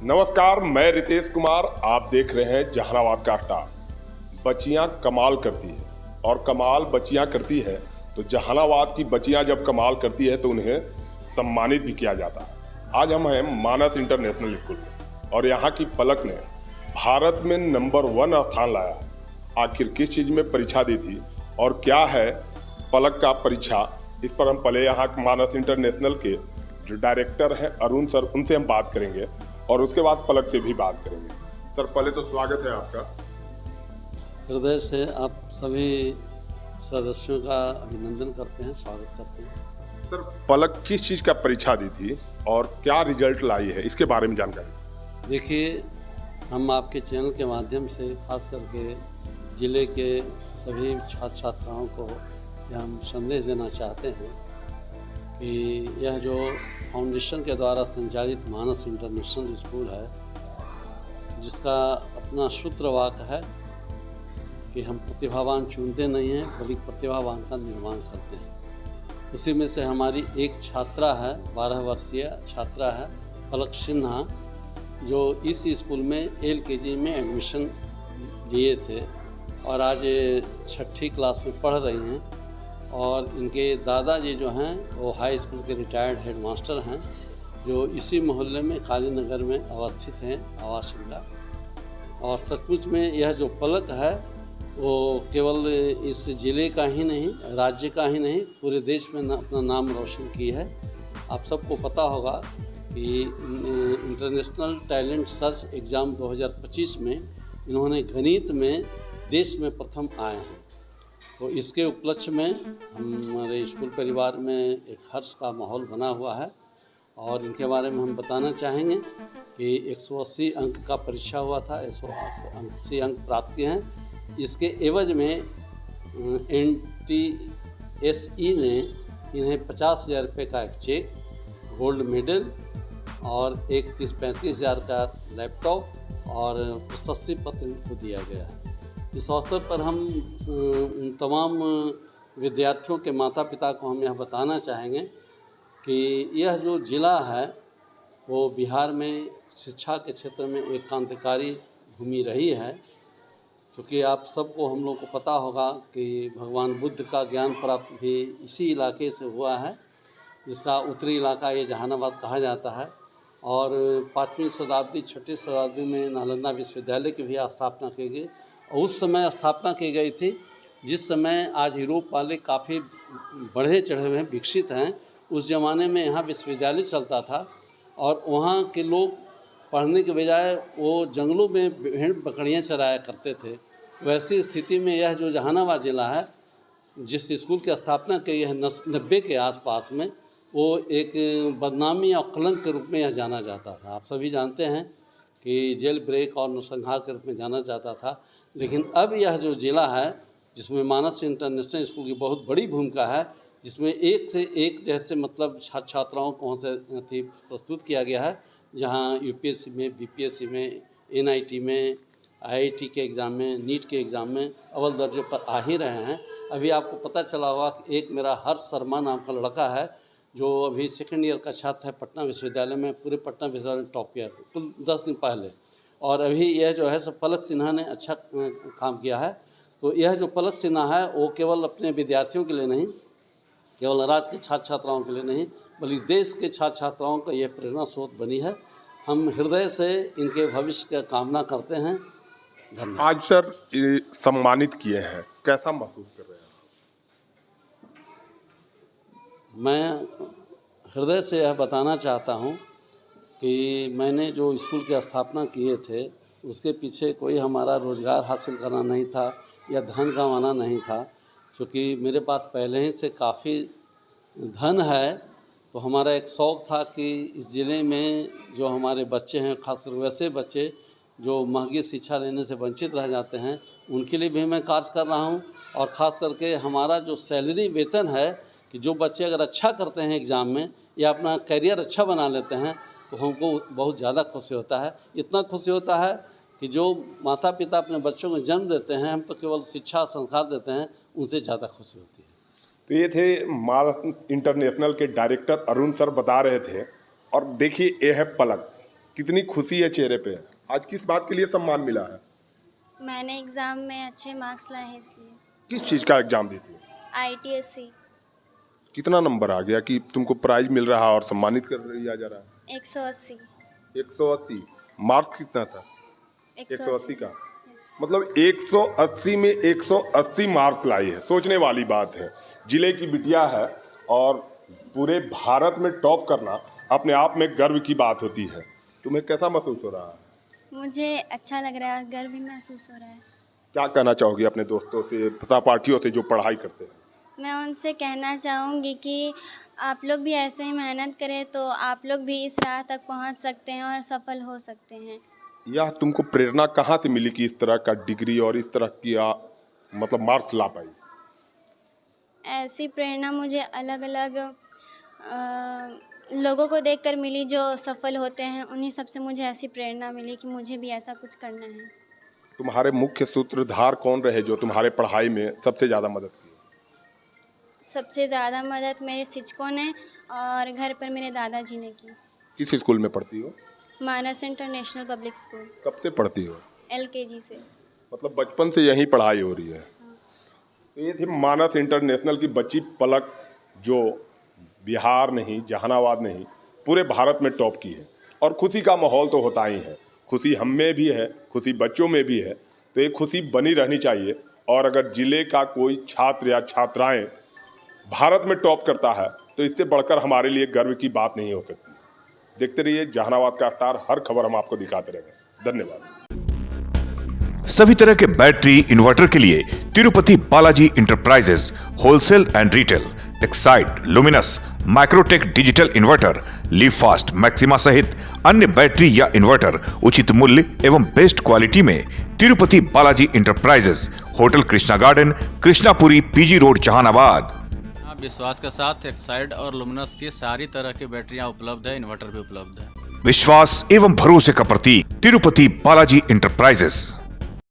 नमस्कार, मैं रितेश कुमार। आप देख रहे हैं जहानाबाद का स्टार। बच्चियां कमाल करती है और कमाल बच्चियां करती है, तो जहानाबाद की बच्चियां जब कमाल करती है तो उन्हें सम्मानित भी किया जाता है। आज हम हैं मानस इंटरनेशनल स्कूल में और यहाँ की पलक ने भारत में नंबर 1 स्थान लाया है। आखिर किस चीज़ में परीक्षा दी थी और क्या है पलक का परीक्षा, इस पर हम पहले यहाँ मानस इंटरनेशनल के जो डायरेक्टर हैं अरुण सर, उनसे हम बात करेंगे और उसके बाद पलक से भी बात करेंगे। सर, पहले तो स्वागत है आपका। हृदय से आप सभी सदस्यों का अभिनंदन करते हैं, स्वागत करते हैं। सर, पलक किस चीज़ का परीक्षा दी थी और क्या रिजल्ट लाई है, इसके बारे में जानकारी। देखिए, हम आपके चैनल के माध्यम से खास करके ज़िले के सभी छात्र छात्राओं को यह हम संदेश देना चाहते हैं कि यह जो फाउंडेशन के द्वारा संचालित मानस इंटरनेशनल स्कूल है, जिसका अपना सूत्रवाक्य है कि हम प्रतिभावान चुनते नहीं हैं बल्कि प्रतिभावान का निर्माण करते हैं। उसी में से हमारी एक छात्रा है, 12 वर्षीय छात्रा है पलक सिन्हा, जो इस स्कूल में LKG में एडमिशन लिए थे और आज 6ठी क्लास में पढ़ रही हैं। और इनके दादाजी जो हैं वो हाई स्कूल के रिटायर्ड हेडमास्टर हैं, जो इसी मोहल्ले में काली नगर में अवस्थित हैं, आवास इनका। और सचमुच में यह जो पलक है वो केवल इस ज़िले का ही नहीं, राज्य का ही नहीं, पूरे देश में अपना नाम रोशन की है। आप सबको पता होगा कि इंटरनेशनल टैलेंट सर्च एग्ज़ाम 2025 में इन्होंने गणित में देश में प्रथम आए हैं। तो इसके उपलक्ष्य में हमारे स्कूल परिवार में एक हर्ष का माहौल बना हुआ है और इनके बारे में हम बताना चाहेंगे कि 180 अंक का परीक्षा हुआ था, 180 अंक प्राप्त किए हैं। इसके एवज में NTSE ने इन्हें 50,000 रुपये का एक चेक, गोल्ड मेडल और एक 30-35 हज़ार का लैपटॉप और प्रशस्ति पत्र को दिया गया है। इस अवसर पर हम तमाम विद्यार्थियों के माता पिता को हम यह बताना चाहेंगे कि यह जो ज़िला है वो बिहार में शिक्षा के क्षेत्र में एक क्रांतिकारी भूमि रही है। क्योंकि आप सबको, हम लोग को पता होगा कि भगवान बुद्ध का ज्ञान प्राप्त भी इसी इलाके से हुआ है, जिसका उत्तरी इलाका ये जहानाबाद कहा जाता है। और 5वीं शताब्दी 6ठी शताब्दी में नालंदा विश्वविद्यालय की भी स्थापना की गई और उस समय स्थापना की गई थी जिस समय आज यूरोप वाले काफ़ी बढ़े चढ़े हुए हैं, विकसित हैं। उस ज़माने में यहाँ विश्वविद्यालय चलता था और वहाँ के लोग पढ़ने के बजाय वो जंगलों में भेड़ बकरियाँ चराया करते थे। वैसी स्थिति में यह जो जहानाबाद ज़िला है, जिस स्कूल की स्थापना की है 90 के आसपास में, वो एक बदनामी और कलंक के रूप में यह जाना जाता था। आप सभी जानते हैं कि जेल ब्रेक और नरसंहार के रूप में जाना जाता था। लेकिन अब यह जो ज़िला है, जिसमें मानस इंटरनेशनल स्कूल की बहुत बड़ी भूमिका है, जिसमें एक से एक जैसे मतलब छात्र छात्राओं को वहाँ से प्रस्तुत किया गया है, जहाँ UPSC में, BPSC में, NIT में, IIT के एग्ज़ाम में, नीट के एग्ज़ाम में अव्वल दर्जे पर आ ही रहे हैं। अभी आपको पता चला होगा कि एक मेरा हर्ष शर्मा नाम का लड़का है, जो अभी 2nd ईयर का छात्र है पटना विश्वविद्यालय में, पूरे पटना विश्वविद्यालय में टॉप किया कुल 10 दिन पहले। और अभी यह जो है सब पलक सिन्हा ने अच्छा काम किया है। तो यह जो पलक सिन्हा है वो केवल अपने विद्यार्थियों के लिए नहीं, केवल राज्य के छात्र छात्राओं के लिए नहीं, बल्कि देश के छात्र छात्राओं का यह प्रेरणा स्रोत बनी है। हम हृदय से इनके भविष्य का कामना करते हैं। धन्यवाद। आज सर सम्मानित किए हैं, कैसा महसूस कर रहे हैं? मैं हृदय से यह बताना चाहता हूँ कि मैंने जो स्कूल की स्थापना किए थे, उसके पीछे कोई हमारा रोज़गार हासिल करना नहीं था या धन कमाना नहीं था। क्योंकि मेरे पास पहले ही से काफ़ी धन है, तो हमारा एक शौक़ था कि इस ज़िले में जो हमारे बच्चे हैं, खासकर वैसे बच्चे जो महंगी शिक्षा लेने से वंचित रह जाते हैं, उनके लिए भी मैं कार्य कर रहा हूँ। और ख़ास करके हमारा जो सैलरी वेतन है कि जो बच्चे अगर अच्छा करते हैं एग्ज़ाम में या अपना करियर अच्छा बना लेते हैं, तो हमको बहुत ज़्यादा खुशी होता है। इतना खुशी होता है कि जो माता पिता अपने बच्चों को जन्म देते हैं, हम तो केवल शिक्षा संस्कार देते हैं, उनसे ज़्यादा खुशी होती है। तो ये थे मानस इंटरनेशनल के डायरेक्टर अरुण सर बता रहे थे। और देखिए, ये है पलक। कितनी खुशी है चेहरे पे, आज किस बात के लिए सम्मान मिला है? मैंने एग्ज़ाम में अच्छे मार्क्स लाए हैं इसलिए। किस चीज़ का एग्जाम दी थी? ITSC कितना नंबर आ गया कि तुमको प्राइज मिल रहा है और सम्मानित कर दिया जा रहा है? 180 180। मार्क्स कितना था? 180 का। Yes. मतलब 180 में 180 मार्क्स लाई है, सोचने वाली बात है। जिले की बिटिया है और पूरे भारत में टॉप करना अपने आप में गर्व की बात होती है। तुम्हें कैसा महसूस हो रहा है? मुझे अच्छा लग रहा है, गर्व भी महसूस हो रहा है। क्या कहना चाहोगी अपने दोस्तों से, सहपाठियों से जो पढ़ाई करते हैं? मैं उनसे कहना चाहूँगी कि आप लोग भी ऐसे ही मेहनत करें तो आप लोग भी इस राह तक पहुँच सकते हैं और सफल हो सकते हैं। यह तुमको प्रेरणा कहाँ से मिली कि इस तरह का डिग्री और इस तरह की मतलब मार्क्स ला पाई? ऐसी प्रेरणा मुझे अलग अलग लोगों को देखकर मिली जो सफल होते हैं, उन्हीं सबसे मुझे ऐसी प्रेरणा मिली कि मुझे भी ऐसा कुछ करना है। तुम्हारे मुख्य सूत्रधार कौन रहे जो तुम्हारे पढ़ाई में सबसे ज़्यादा मदद की? सबसे ज़्यादा मदद मेरे शिक्षकों ने और घर पर मेरे दादाजी ने की। किस स्कूल में पढ़ती हो? मानस इंटरनेशनल पब्लिक स्कूल, कब से पढ़ती हो? LKG से। मतलब बचपन से यहीं पढ़ाई हो रही है। तो ये थी मानस इंटरनेशनल की बच्ची पलक, जो बिहार नहीं, जहानाबाद नहीं, पूरे भारत में टॉप की है। और खुशी का माहौल तो होता ही है, खुशी हम में भी है, खुशी बच्चों में भी है, तो ये खुशी बनी रहनी चाहिए। और अगर जिले का कोई छात्र या छात्राएं भारत में टॉप करता है तो इससे बढ़कर हमारे लिए गर्व की बात नहीं हो सकती। देखते रहिए जहानाबाद का स्टार, हर खबर हम आपको दिखाते रहेंगे। धन्यवाद। सभी तरह के बैटरी इन्वर्टर के लिए Tirupati Balaji enterprises wholesale and retail, टेक्साइड, Luminous, Microtek digital inverter, Livfast, Maxima सहित अन्य बैटरी या इन्वर्टर उचित मूल्य एवं बेस्ट क्वालिटी में Tirupati Balaji enterprises, hotel Krishna garden, Krishnapuri, PG road, Jehanabad. विश्वास के साथ टेक्साइड और लुमिनस की सारी तरह की बैटरियां उपलब्ध है, इन्वर्टर भी उपलब्ध है। विश्वास एवं भरोसे का प्रतीक तिरुपति बालाजी इंटरप्राइजेस।